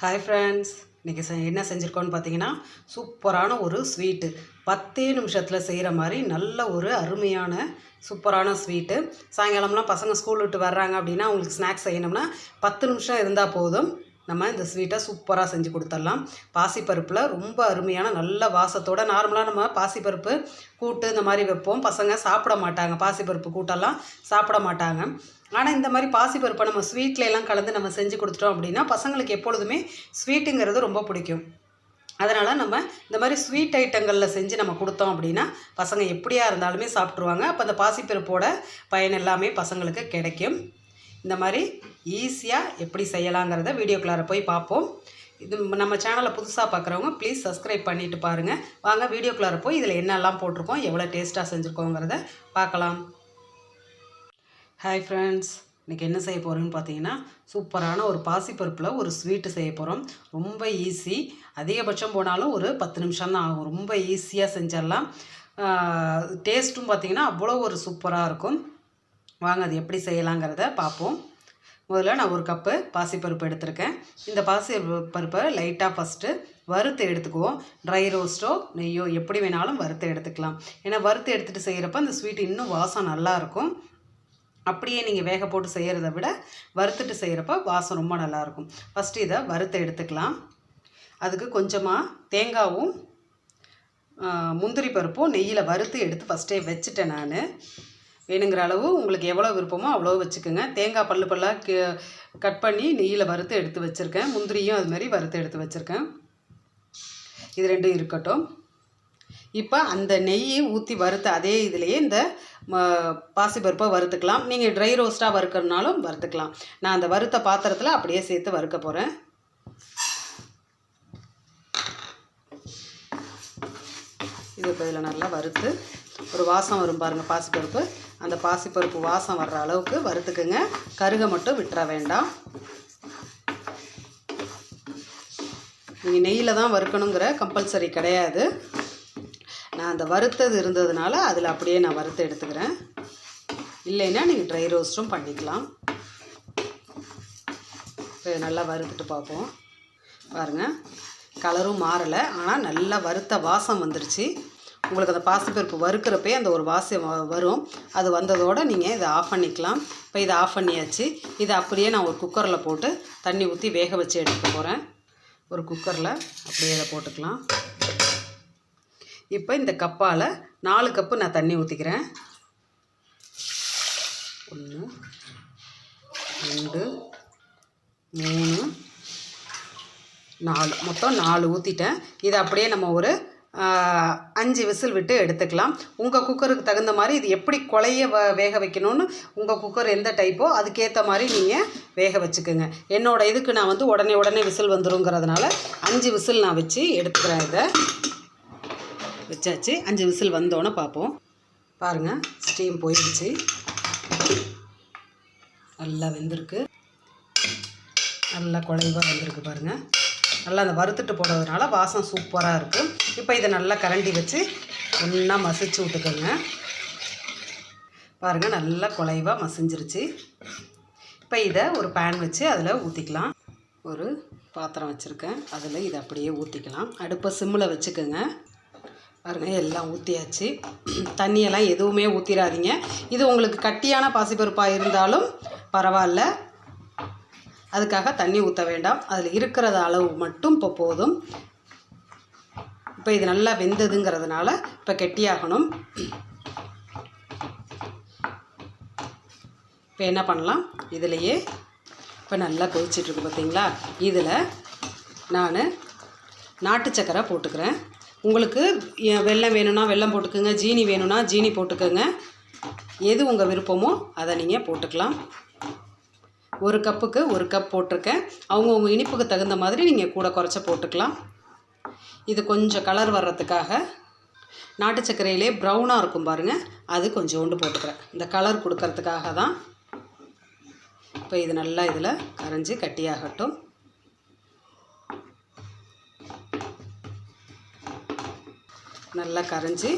Hi friends, இன்றைக்கி என்ன செஞ்சுருக்கோன்னு பார்த்தீங்கன்னா சூப்பரான ஒரு ஸ்வீட்டு. 10 நிமிஷத்தில் செய்கிற மாதிரி நல்ல ஒரு அருமையான சூப்பரான ஸ்வீட்டு. சாயங்காலம்லாம் பசங்க ஸ்கூல் விட்டு வர்றாங்க அப்படின்னா அவங்களுக்கு ஸ்நாக்ஸ் செய்யணும்னா 10 நிமிஷம் இருந்தால் போதும். நம்ம இந்த ஸ்வீட்டை சூப்பராக செஞ்சு கொடுத்துடலாம். பாசிப்பருப்பில் ரொம்ப அருமையான நல்ல வாசத்தோடு நார்மலாக நம்ம பாசிப்பருப்பு கூட்டு இந்த மாதிரி வைப்போம். பசங்க சாப்பிட மாட்டாங்க, பாசிப்பருப்பு கூட்டெல்லாம் சாப்பிட மாட்டாங்க. ஆனால் இந்த மாதிரி பாசிப்பருப்பை நம்ம ஸ்வீட்லாம் கலந்து நம்ம செஞ்சு கொடுத்துட்டோம் அப்படின்னா பசங்களுக்கு எப்பொழுதுமே ஸ்வீட்டுங்கிறது ரொம்ப பிடிக்கும். அதனால் நம்ம இந்த மாதிரி ஸ்வீட் ஐட்டங்களில் செஞ்சு நம்ம கொடுத்தோம் அப்படின்னா பசங்க எப்படியா இருந்தாலுமே சாப்பிட்ருவாங்க. அப்போ அந்த பாசிப்பருப்போட பயன் எல்லாமே பசங்களுக்கு கிடைக்கும். இந்த மாதிரி ஈஸியாக எப்படி செய்யலாங்கிறத வீடியோக்குள்ளார போய் பார்ப்போம். இது நம்ம சேனலை புதுசாக பார்க்குறவங்க ப்ளீஸ் சப்ஸ்கிரைப் பண்ணிவிட்டு பாருங்கள். வாங்க வீடியோக்குள்ளார போய் இதில் என்னெல்லாம் போட்டிருக்கோம், எவ்வளோ டேஸ்ட்டாக செஞ்சுருக்கோங்கிறத பார்க்கலாம். ஹாய் ஃப்ரெண்ட்ஸ், இன்றைக்கி என்ன செய்ய போகிறோன்னு பார்த்தீங்கன்னா சூப்பரான ஒரு பாசிப்பருப்பில் ஒரு ஸ்வீட்டு செய்ய போகிறோம். ரொம்ப ஈஸி, அதிகபட்சம் போனாலும் ஒரு 10 நிமிஷம் தான் ஆகும். ரொம்ப ஈஸியாக செஞ்சிடலாம். டேஸ்ட்டும் பார்த்திங்கன்னா அவ்வளோ ஒரு சூப்பராக இருக்கும். வாங்க அது எப்படி செய்யலாங்கிறத பார்ப்போம். முதல்ல நான் ஒரு கப்பு பாசிப்பருப்பு எடுத்திருக்கேன். இந்த பாசிப்பருப்பை லைட்டாக ஃபஸ்ட்டு வறுத்து எடுத்துக்குவோம். ட்ரை ரோஸ்ட்டோ நெய்யோ எப்படி வேணாலும் வறுத்து எடுத்துக்கலாம். ஏன்னா வறுத்து எடுத்துகிட்டு செய்கிறப்ப அந்த ஸ்வீட் இன்னும் வாசம் நல்லாயிருக்கும். அப்படியே நீங்கள் வேக போட்டு செய்கிறத விட வறுத்துட்டு செய்கிறப்ப வாசம் ரொம்ப நல்லாயிருக்கும். ஃபஸ்ட்டு இதை வறுத்து எடுத்துக்கலாம். அதுக்கு கொஞ்சமாக தேங்காவும் முந்திரி பருப்பும் நெய்யில் வறுத்து எடுத்து ஃபஸ்ட்டே வச்சுட்டேன். நான் வேணுங்கிற அளவு உங்களுக்கு எவ்வளோ விருப்பமோ அவ்வளோ வச்சுக்கோங்க. தேங்காய் பல்லாக கட் பண்ணி நெய்யில் வறுத்து எடுத்து வச்சுருக்கேன். முந்திரியும் அதுமாதிரி வறுத்து எடுத்து வச்சுருக்கேன். இது ரெண்டும் இருக்கட்டும். இப்போ அந்த நெய்யை ஊற்றி வறுத்த அதே இதிலையே இந்த பாசிப்பருப்பை வறுத்துக்கலாம். நீங்கள் ட்ரை ரோஸ்ட்டாக வறுக்கிறதுனாலும் வறுத்துக்கலாம். நான் அந்த வறுத்த பாத்திரத்தில் அப்படியே சேர்த்து வறுக்க போகிறேன். இது இப்போ இதில் நல்லா வறுத்து ஒரு வாசம் வரும் பாருங்கள் பாசிப்பருப்பு. அந்த பாசிப்பருப்பு வாசம் வர்ற அளவுக்கு வறுத்துக்குங்க. கருக மட்டும் விட்டுற வேண்டாம். நீங்கள் நெய்யில் தான் வறுக்கணுங்கிற கம்பல்சரி கிடையாது. நான் அந்த வறுத்தது இருந்ததுனால அதில் அப்படியே நான் வறுத்து எடுத்துக்கிறேன். இல்லைன்னா நீங்கள் ட்ரை ரோஸ்ட்டும் பண்ணிக்கலாம். இப்போ நல்லா வறுத்துட்டு பார்ப்போம். பாருங்கள், கலரும் மாறலை, ஆனால் நல்லா வறுத்த வாசம் வந்துருச்சு. உங்களுக்கு அந்த பாசிப்பருப்பு வறுக்கிறப்பே அந்த ஒரு வாசம் வரும். அது வந்ததோடு நீங்கள் இதை ஆஃப் பண்ணிக்கலாம். இப்போ இதை ஆஃப் பண்ணியாச்சு. இதை அப்படியே நான் ஒரு குக்கரில் போட்டு தண்ணி ஊற்றி வேக வச்சு எடுத்துக்க போகிறேன். ஒரு குக்கரில் அப்படியே இதை போட்டுக்கலாம். இப்போ இந்த கப்பால் 4 கப்பு நான் தண்ணி ஊற்றிக்கிறேன். 1 2 3 4 மொத்தம் 4 ஊற்றிட்டேன். இதை அப்படியே நம்ம ஒரு 5 விசில் விட்டு எடுத்துக்கலாம். உங்கள் குக்கருக்கு தகுந்த மாதிரி இது எப்படி குழைய வேக வைக்கணும்னு உங்கள் குக்கர் எந்த டைப்போ அதுக்கேற்ற மாதிரி நீங்கள் வேக வச்சுக்கோங்க. என்னோடய இதுக்கு நான் வந்து உடனே விசில் வந்துருங்கிறதுனால 5 விசில் நான் வச்சு எடுத்துக்கிறேன். இதை வச்சாச்சு. 5 விசில் வந்தோன்னே பார்ப்போம். பாருங்கள், ஸ்டீம் போயிடுச்சு. நல்லா வெந்திருக்கு, நல்லா குழைவாக வெந்திருக்கு பாருங்கள். நல்லா அந்த வறுத்துட்டு போடுறதுனால வாசம் சூப்பராக இருக்கும். இப்போ இதை நல்லா கரண்டி வச்சு ஒன்றா மசிச்சு விட்டுக்கோங்க. பாருங்கள், நல்லா குழைவாக மசிஞ்சிருச்சு. இப்போ இதை ஒரு பேன் வச்சு அதில் ஊற்றிக்கலாம். ஒரு பாத்திரம் வச்சுருக்கேன், அதில் இதை அப்படியே ஊற்றிக்கலாம். அடுப்பை சிம்மில் வச்சுக்கோங்க. பாருங்கள், எல்லாம் ஊற்றியாச்சு. தண்ணியெல்லாம் எதுவுமே ஊற்றிடாதீங்க. இது உங்களுக்கு கட்டியான பாசிப்பருப்பாக இருந்தாலும் பரவாயில்ல, அதுக்காக தண்ணி ஊற்ற வேண்டாம். அதில் இருக்கிற அளவு மட்டும் இப்போ போதும். இப்போ இது நல்லா வெந்ததுங்கிறதுனால இப்போ கெட்டியாகணும். இப்போ என்ன பண்ணலாம், இதிலையே இப்போ நல்லா கொதிச்சிட்ருக்கு பார்த்தீங்களா. இதில் நான் நாட்டு சக்கரை போட்டுக்கிறேன். உங்களுக்கு வெல்லம் வேணும்னா வெல்லம் போட்டுக்கோங்க, ஜீனி வேணும்னா ஜீனி போட்டுக்கோங்க. எது உங்கள் விருப்பமோ அதை நீங்கள் போட்டுக்கலாம். 1 கப்புக்கு 1 கப் போட்டிருக்கேன். அவங்கவுங்க இனிப்புக்கு தகுந்த மாதிரி நீங்கள் கூட குறைச்ச போட்டுக்கலாம். இது கொஞ்சம் கலர் வர்றதுக்காக நாட்டு சர்க்கரையிலே ப்ரௌனாக இருக்கும் பாருங்கள், அது கொஞ்சோண்டு போட்டுக்கிறேன். இந்த கலர் கொடுக்கறதுக்காக தான். இப்போ இது நல்லா இதில் கரைஞ்சி கட்டியாகட்டும். நல்லா கரைஞ்சி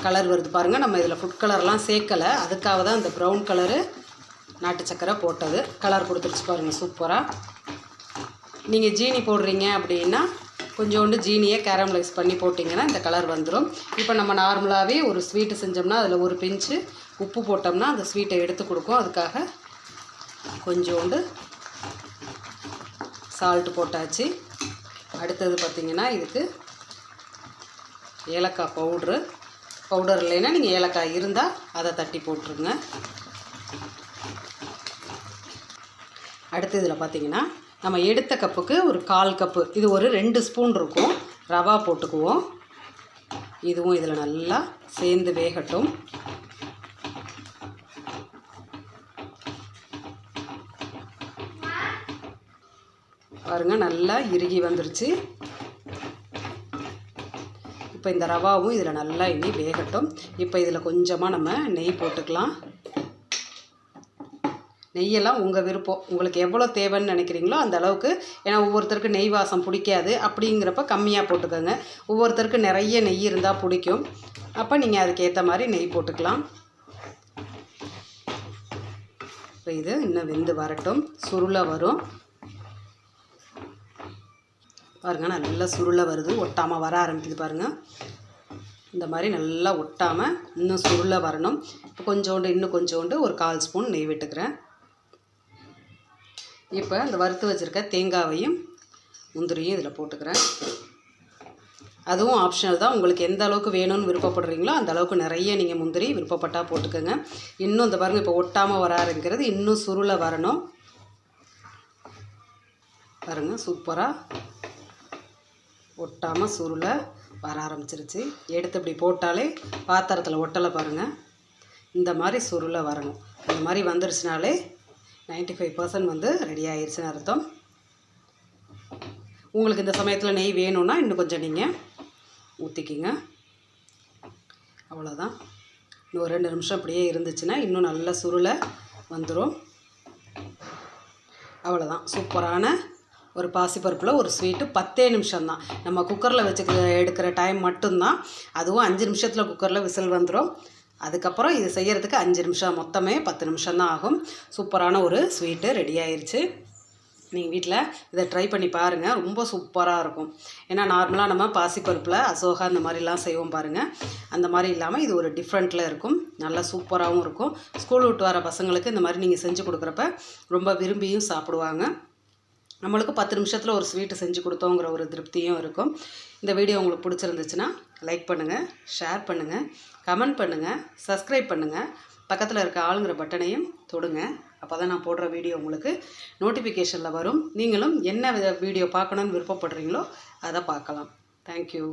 கலர் வருது பாருங்கள். நம்ம இதில் ஃபுட் கலர்லாம் சேர்க்கலை, அதுக்காக தான் இந்த ப்ரௌன் கலரு நாட்டு சக்கரை போட்டது. கலர் கொடுத்துருச்சு பாருங்கள் சூப்பராக. நீங்கள் ஜீனி போடுறீங்க அப்படின்னா கொஞ்சோண்டு ஜீனியை கேரமலைஸ் பண்ணி போட்டிங்கன்னா இந்த கலர் வந்துடும். இப்போ நம்ம நார்மலாகவே ஒரு ஸ்வீட்டு செஞ்சோம்னா அதில் ஒரு பிஞ்சு உப்பு போட்டோம்னா அந்த ஸ்வீட்டை எடுத்து கொடுக்கும். அதுக்காக கொஞ்சோண்டு சால்ட்டு போட்டாச்சு. அடுத்தது பார்த்திங்கன்னா இதுக்கு ஏலக்காய் பவுடர் இல்லைன்னா நீங்கள் ஏலக்காய் இருந்தால் அதை தட்டி போட்டுருங்க. அடுத்து இதில் பார்த்திங்கன்னா நம்ம எடுத்த கப்புக்கு ஒரு 1/4 கப்பு, இது ஒரு 2 ஸ்பூன் இருக்கும் ரவா போட்டுக்குவோம். இதுவும் இதில் நல்லா சேர்ந்து வேகட்டும். பாருங்கள் நல்லா இறுகி வந்துருச்சு. இப்போ இந்த ரவாவும் இதில் நல்லா இனி வேகட்டும். இப்போ இதில் கொஞ்சமாக நம்ம நெய் போட்டுக்கலாம். நெய்யெல்லாம் உங்கள் விருப்பம், உங்களுக்கு எவ்வளோ தேவைன்னு நினைக்கிறீங்களோ அந்த அளவுக்கு. ஏன்னா ஒவ்வொருத்தருக்கு நெய் வாசம் பிடிக்காது, அப்படிங்கிறப்ப கம்மியாக போட்டுக்கோங்க. ஒவ்வொருத்தருக்கு நிறைய நெய் இருந்தால் பிடிக்கும், அப்போ நீங்கள் அதுக்கேற்ற மாதிரி நெய் போட்டுக்கலாம். இப்போ இது இன்னும் வெந்து வரட்டும், சுருளை வரும் பாருங்கள். நல்லா சுருளை வருது, ஒட்டாமல் வர ஆரம்பிக்குது பாருங்கள். இந்த மாதிரி நல்லா ஒட்டாமல் இன்னும் சுருளை வரணும். இப்போ இன்னும் கொஞ்சோண்டு ஒரு 1/4 ஸ்பூன் நெய் விட்டுக்கிறேன். இப்போ இந்த வறுத்து வச்சுருக்க தேங்காவையும் முந்திரியும் இதில் போட்டுக்கிறேன். அதுவும் ஆப்ஷனல் தான், உங்களுக்கு எந்த அளவுக்கு வேணும்னு விருப்பப்படுறீங்களோ அந்த அளவுக்கு நிறைய நீங்கள் முந்திரி விருப்பப்பட்டால் போட்டுக்கோங்க. இன்னும் இந்த பாருங்கள் இப்போ ஒட்டாமல் வர ஆரம்பிக்கிறது, இன்னும் சுருளை வரணும் பாருங்கள். சூப்பராக ஒட்டாமல் சுருளை வர ஆரம்பிச்சிருச்சு. எடுத்து இப்படி போட்டாலே பாத்திரத்தில் ஒட்டலை பாருங்கள். இந்த மாதிரி சுருளை வரணும். இந்த மாதிரி வந்துருச்சுனாலே 95% வந்து ரெடி ஆயிடுச்சுன்னு அர்த்தம். உங்களுக்கு இந்த சமயத்தில் நெய் வேணும்னா இன்னும் கொஞ்சம் நீங்கள் ஊற்றிக்கிங்க. அவ்வளோதான். இன்னும் ஒரு 2 நிமிஷம் அப்படியே இருந்துச்சுன்னா இன்னும் நல்ல சுருளை வந்துடும். அவ்வளோதான். சூப்பரான ஒரு பாசிப்பருப்பில் ஒரு ஸ்வீட்டு. 10 நிமிஷம்தான். நம்ம குக்கரில் எடுக்கிற டைம் மட்டும்தான். அதுவும் 5 நிமிஷத்தில் குக்கரில் விசில் வந்துடும். அதுக்கப்புறம் இது செய்கிறதுக்கு 5 நிமிஷம், மொத்தமே 10 நிமிஷம் தான் ஆகும். சூப்பரான ஒரு ஸ்வீட்டு ரெடி ஆயிடுச்சு. நீங்கள் வீட்டில் இதை ட்ரை பண்ணி பாருங்கள், ரொம்ப சூப்பராக இருக்கும். ஏன்னா நார்மலாக நம்ம பாசிப்பருப்பில் அசோகா இந்த மாதிரிலாம் செய்வோம் பாருங்கள், அந்த மாதிரி இல்லாமல் இது ஒரு டிஃப்ரெண்ட்டில் இருக்கும். நல்லா சூப்பராகவும் இருக்கும். ஸ்கூல் விட்டு வர பசங்களுக்கு இந்த மாதிரி நீங்கள் செஞ்சு கொடுக்குறப்ப ரொம்ப விரும்பியும் சாப்பிடுவாங்க. நம்மளுக்கு 10 நிமிஷத்தில் ஒரு ஸ்வீட்டு செஞ்சு கொடுத்தோங்கிற ஒரு திருப்தியும் இருக்கும். இந்த வீடியோ உங்களுக்கு பிடிச்சிருந்துச்சுன்னா லைக் பண்ணுங்கள், ஷேர் பண்ணுங்கள், கமெண்ட் பண்ணுங்கள், சப்ஸ்கிரைப் பண்ணுங்கள். பக்கத்தில் இருக்க ஆளுங்கிற பட்டனையும் தொடுங்க. அப்போ தான் நான் போடுற வீடியோ உங்களுக்கு நோட்டிஃபிகேஷனில் வரும். நீங்களும் என்ன வீடியோ பார்க்கணுன்னு விருப்பப்படுறீங்களோ அதை பார்க்கலாம். தேங்க்யூ.